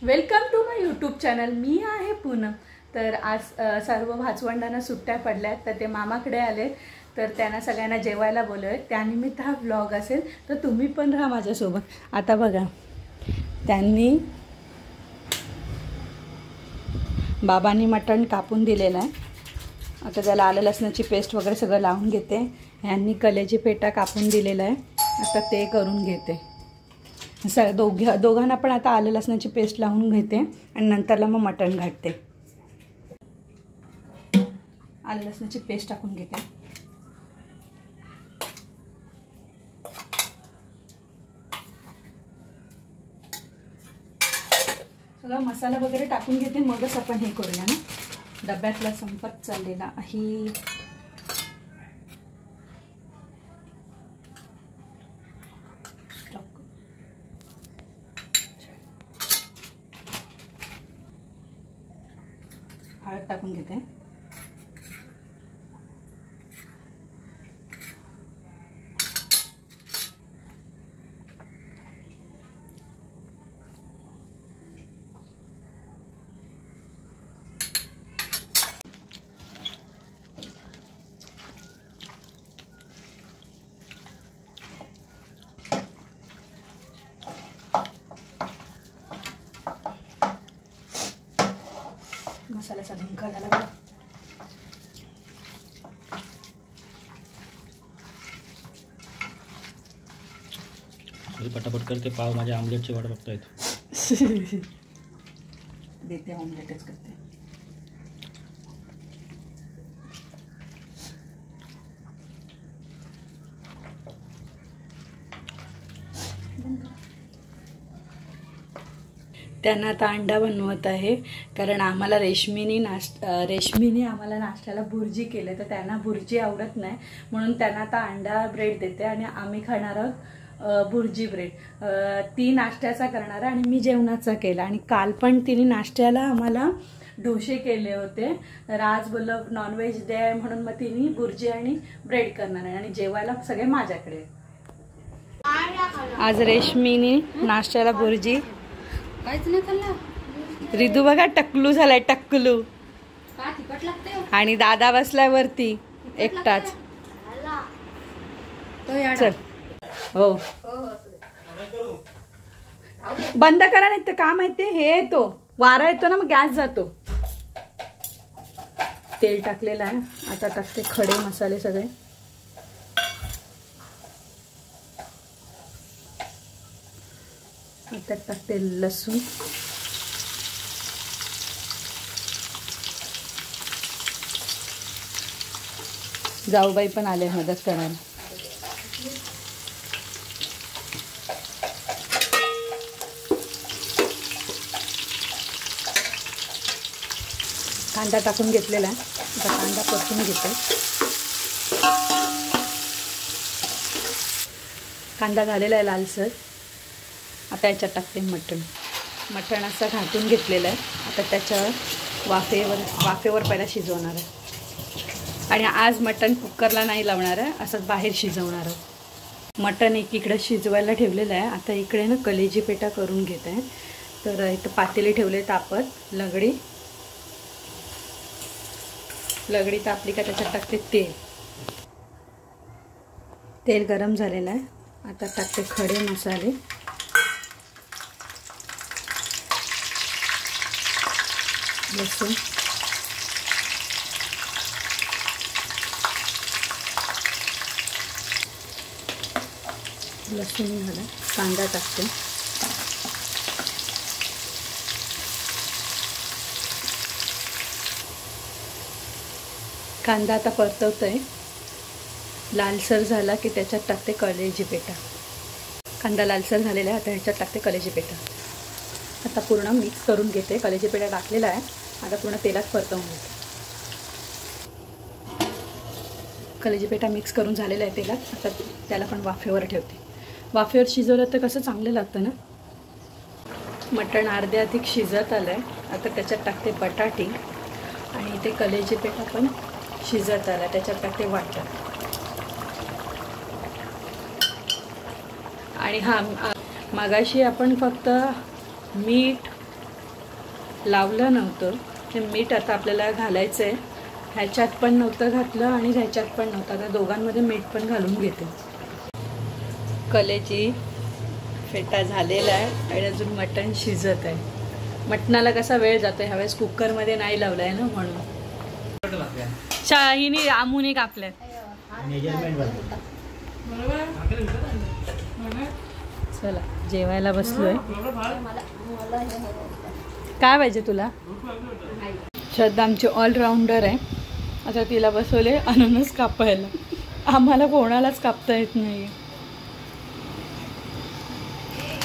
Welcome to my YouTube channel. मी आहे पूनम। तर आज सर्व भाचवंडांना सुट्ट्या पडल्यात, तर ते मामाकडे आले, तर त्यांना सगळ्यांना जेवायला बोलवले। त्यानिमित्त हा व्लॉग असेल, तर तुम्ही पण राहा माझ्यासोबत। आता बघा, त्यांनी बाबांनी मटण कापून दिलेलं आहे। आता त्याला आलं लसणाची पेस्ट वगैरे सगळं लावून घेते। यांनी कलेजी पेटा कापून दिलेला आहे, आता ते करून घेते। दोघांना पण आता आलं लसणाची पेस्ट लावून घेते आणि नंतरला मग मटण घालते। आलं लसणाची पेस्ट टाकून घेते। सगळा मसाला वगैरे टाकून घेते, मगच आपण हे करूया ना। डब्यातला संपत चाललेला आहे। हळद टाकून घेते। मसाल्याचा झुणका झाला। पटापट करते, पाव माझ्या ऑमलेटची वाट बघतायत। देते, ऑमलेटच करते। त्यांना आता अंडा बनवत आहे, कारण आम्हाला रेशमीने आम्हाला नाश्त्याला भुर्जी केले, तर त्यांना भुर्जी आवडत नाही, म्हणून त्यांना आता अंडा ब्रेड देते आणि आम्ही खाणार आहोत भुर्जी ब्रेड। ती नाश्त्याचा करणार आणि मी जेवणाचा केला। आणि काल पण तिने नाश्त्याला आम्हाला डोसे केले होते, तर आज बोललं नॉनव्हेज डे आहे, म्हणून मग तिने भुर्जी आणि ब्रेड करणार आहे आणि जेवायला सगळे माझ्याकडे। आज रेशमीने नाश्त्याला भुर्जी, काहीच नाही खाल्लं। रिदू बघा टकलू झालाय, टकलू। आणि दादा बसलाय वरती एकटाच। चल, हो बंद करा, नाही तर काम आहे ते हे येतो, वारा येतो ना, मग गॅस जातो। तेल टाकलेलं आहे, आता टाकते खडे मसाले सगळे। आता टाकते लसूण, जाऊबाई पण आले मदत करायला। कांदा टाकून घेतलेला आहे, आता कांदा परतून घेते। कांदा झालेला आहे लालसर, आता याच्यात टाकते मटण असं घाटून घेतलेलं आहे। आता त्याच्यावर वाफेवर पहिला शिजवणार आहे, आणि आज मटण कुकरला नाही लावणार आहे, असंच बाहेर शिजवणार आहे। मटण एकीकडे शिजवायला ठेवलेलं आहे, आता इकडे ना कलेजी पेटा करून घेत आहे। तर इथं पातेले ठेवले तापत, लगडी तापली का त्याच्यात टाकते तेल गरम झालेलं आहे। आता टाकते खडे मसाले, लसूण, झाला, कांदा टाकते। कांदा आता परतवतोय, लालसर झाला की त्याच्यात टाकते कलेजी पेटा। कांदा लालसर झालेला आहे, आता ह्याच्यात टाकते कलेजी पेटा। आता पूर्ण मिक्स करून घेते, कलेजी पेटा टाकलेला आहे, आता पूर्ण तेलात परतवून घेते। कलेजी पेटा मिक्स करून झालेला आहे तेलात, आता त्याला पण वाफेवर ठेवते। वाफेवर शिजवलं तर कसं चांगलं लागतं ना। मटण अर्धे अधिक शिजत आलं आहे, आता त्याच्यात टाकते बटाटी, आणि ते कलेजी पेटा पण शिजत आला, त्याच्यात टाकते वाटण। आणि हां, मगाशी आपण फक्त मीठ लावलं नव्हतं. ते मीठ आता आपल्याला घालायचं आहे. ह्याच्यात पण नव्हतं घातलं आणि ह्याच्यात पण नव्हतं. आता दोघांमध्ये मीठ पण घालून घेते. कलेची फेटा झालेला आहे आणि अजून मटण शिजत आहे. मटणाला कसा वेळ जातो ह्यावेळेस कुकरमध्ये नाही लावलं आहे ना म्हणून. शाहीने आमूने कापल्यात. चला जेवायला बसलोय. काय पाहिजे तुला? श्रद्धा आमची ऑलराऊंडर आहे. आता तिला बसवले अननस कापायला. आम्हाला कोणालाच कापता येत नाही.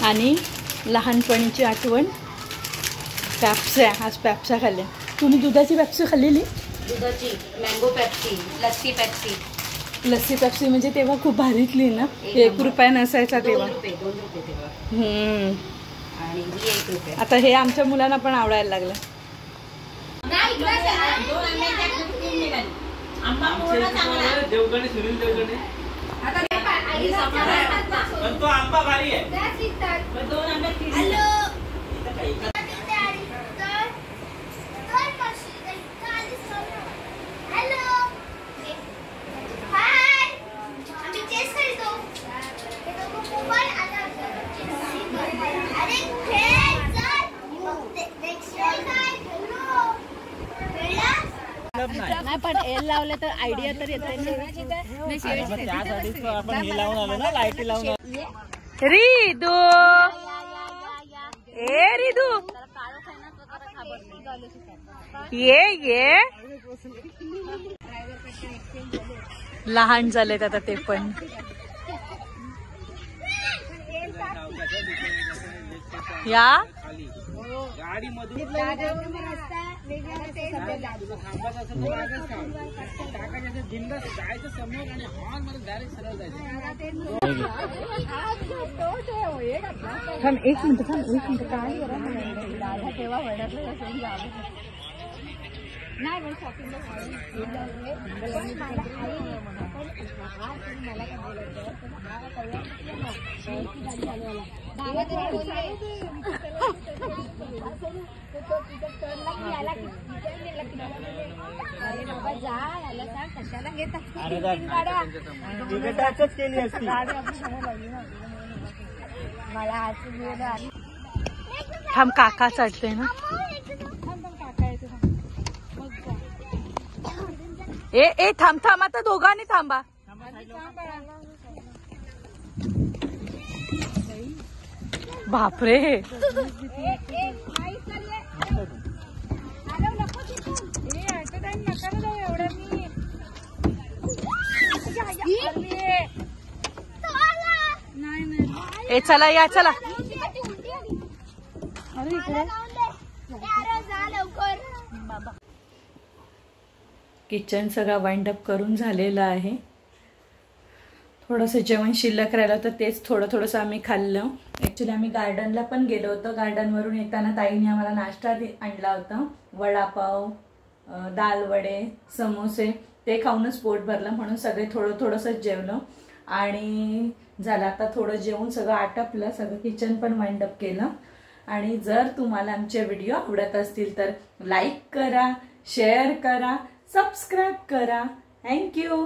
आणि लहानपणीची आठवण पॅप्स्या. आज पॅप्स्या खाल्ल्या. तुम्ही दुधाची पेप्सी खाल्लेली? दुधाची mango Pepsi, lassi Pepsi. Lassi Pepsi म्हणजे तेव्हा खूप भारीतली ना. 1 रुपया नसायचा तेव्हा. 2 रुपये तेव्हा. आणि 1 रुपये. आता हे आमच्या मुलांना पण आवडायला लागलं. आंबा भारी आहे. नाही पण एल लावलं तर आयडिया तर येते ना. आपण हे लावून आलो ना, लाईटी लावून. रिदू ए रिदू ये लहान झालेत आता ते पण. या थांब 1 मिनिट काय तेव्हा नाही मग शॉपिंगला कशाला घेता केली असती. मला थांब काका चढते ना. ए थांब थांब आता दोघांनी थांबा. बापरे ए चला या चला. किचन सगळा वाइंड अप करून झालेला आहे. थोडंसं जेवण शिल्लक राहिलं होतं तेच थोडंसं आम्ही खाल्लं. ॲक्च्युली आम्ही गार्डनला पण गेलो होतो. गार्डनवरून येताना ताईने आम्हाला नाश्ता आणला होता. वडापाव, दाल वडे, समोसे ते खाऊनच पोट भरलं म्हणून सगळे थोडंसंच जेवलो. आणि झालं आता थोडं जेवून सगळं आटपलं. सगळं किचन पण वाइंड अप केलं. आणि जर तुम्हाला आमचे व्हिडिओ आवडत असतील तर लाईक करा, शेअर करा, सबस्क्राईब करा. थँक्यू.